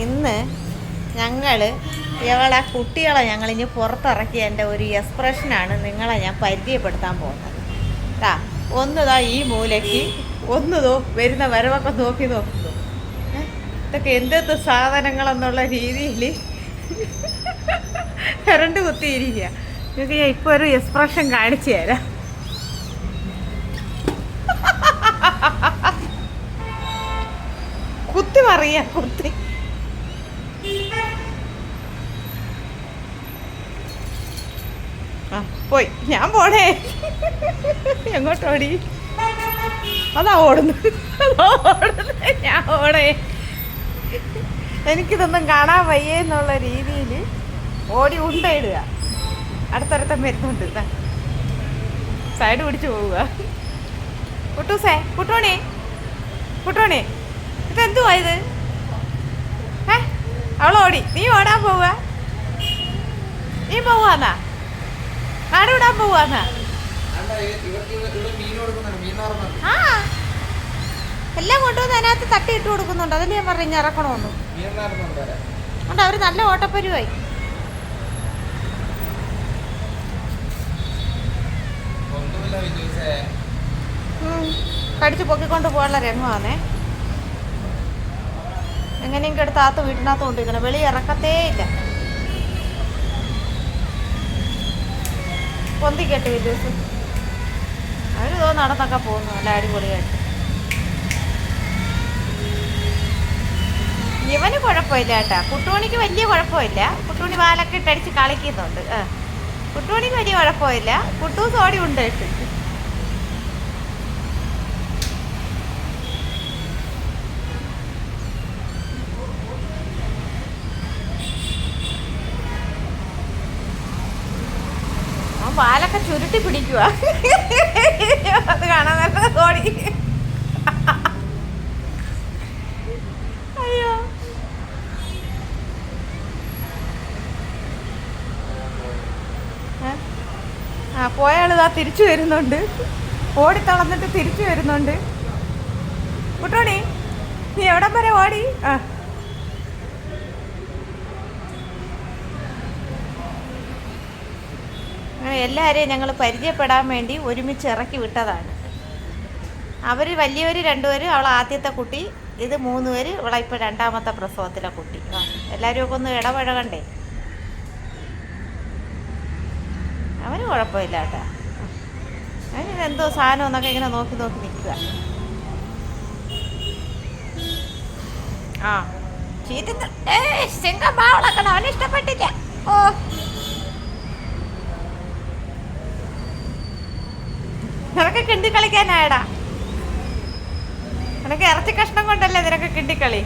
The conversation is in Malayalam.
ഇന്ന് ഞങ്ങൾ ഇവളെ കുട്ടികളെ ഞങ്ങളിനി പുറത്തിറക്കിയ എൻ്റെ ഒരു എക്സ്പ്രഷനാണ് നിങ്ങളെ ഞാൻ പരിചയപ്പെടുത്താൻ പോകുന്നത്. ഒന്നുതാ ഈ മൂലയ്ക്ക്, ഒന്നുതോ വരുന്ന വരവൊക്കെ നോക്കി നോക്കുന്നു. ഇതൊക്കെ എന്തൊക്കെ സാധനങ്ങളെന്നുള്ള രീതിയിൽ കറണ്ട് കുത്തിയിരിക്കുക. ഇതൊക്കെ ഞാൻ ഇപ്പോൾ ഒരു എക്സ്പ്രഷൻ കാണിച്ചു തരാം. കുത്തി മറിയാ, കുത്തി. ആ പോയി, ഞാൻ പോണേ. എങ്ങോട്ടോടി? അതാ ഓടുന്നു, ഞാൻ ഓടേ. എനിക്കിതൊന്നും കാണാൻ വയ്യെന്നുള്ള രീതിയിൽ ഓടി ഉണ്ടയിടുക. അടുത്തടുത്ത മരുന്നുണ്ട്, സൈഡ് പിടിച്ച് പോവുക. കുട്ടൂസേ, കുട്ടോണേ, കുട്ടോണേ, ഇതെന്തുവാ ഇത്? അവളോടി, നീ ഓടാൻ പോവുക? നീ പോവാന്നാ? നാടുവിടാൻ പോവാന്നാ? ആ, എല്ലാം കൊണ്ടുവന്ന് അതിനകത്ത് തട്ടി ഇട്ട് കൊടുക്കുന്നുണ്ട്. അതിൽ ഞാൻ പറഞ്ഞു ഇറക്കണമെന്ന്. അതുകൊണ്ട് അവർ നല്ല ഓട്ടപ്പരുവായി. കടിച്ച് പൊക്കിക്കൊണ്ട് പോകാനുള്ള രംഗമാണേ. എങ്ങനെയെങ്കിലും എടുത്ത് ആത്ത് വീട്ടിനകത്ത് കൊണ്ടിരിക്കണം, വെളി ഇറക്കത്തേ ഇല്ല. പൊന്തിക്കെട്ട് വിദ്യൂസ് അവർ നടന്നൊക്കെ പോകുന്നു നല്ല അടിപൊളിയായിട്ട്. ഇവന് കുഴപ്പമില്ല കേട്ടാ, കുട്ടുമണിക്ക് വലിയ കുഴപ്പമില്ല. കുട്ടുമണി വാലൊക്കെ ഇട്ടടിച്ച് കളിക്കുന്നുണ്ട്. കുട്ടുമണിക്ക് വലിയ കുഴപ്പമില്ല. കുട്ടൂസ് ഓടി ഉണ്ട് ഇട്ട്. പാലൊക്കെ ചുരുട്ടി പിടിക്കുക. അത് കാണാൻ നല്ല ഓടി. അയ്യോ, പോയാളിതാ തിരിച്ചു വരുന്നുണ്ട്. ഓടിത്തളർന്നിട്ട് തിരിച്ചു വരുന്നുണ്ട്. കുട്ടോണി, നീ എവിടം വരെ ഓടി? അങ്ങനെ എല്ലാവരെയും ഞങ്ങൾ പരിചയപ്പെടാൻ വേണ്ടി ഒരുമിച്ച് ഇറക്കി വിട്ടതാണ്. അവർ വലിയവർ രണ്ടുപേരും, അവൾ ആദ്യത്തെ കുട്ടി, ഇത് 3 പേര്, അവളെ ഇപ്പോൾ 2ാമത്തെ പ്രസവത്തിലെ കുട്ടി. എല്ലാവരും ഒക്കെ ഒന്ന് ഇടപഴകണ്ടേ. അവന് കുഴപ്പമില്ല കേട്ടോ. അവനിതെന്തോ സാധനം എന്നൊക്കെ ഇങ്ങനെ നോക്കി നോക്കി നിൽക്കുക. ചീറ്റ അവന് ഇഷ്ടപ്പെട്ടില്ല. ഓ, നിനക്ക് കിണ്ടി കളിക്കാനായടാ. നിനക്ക് ഇറച്ചി കഷ്ണം കൊണ്ടല്ലേ നിനക്ക് കിണ്ടിക്കളി.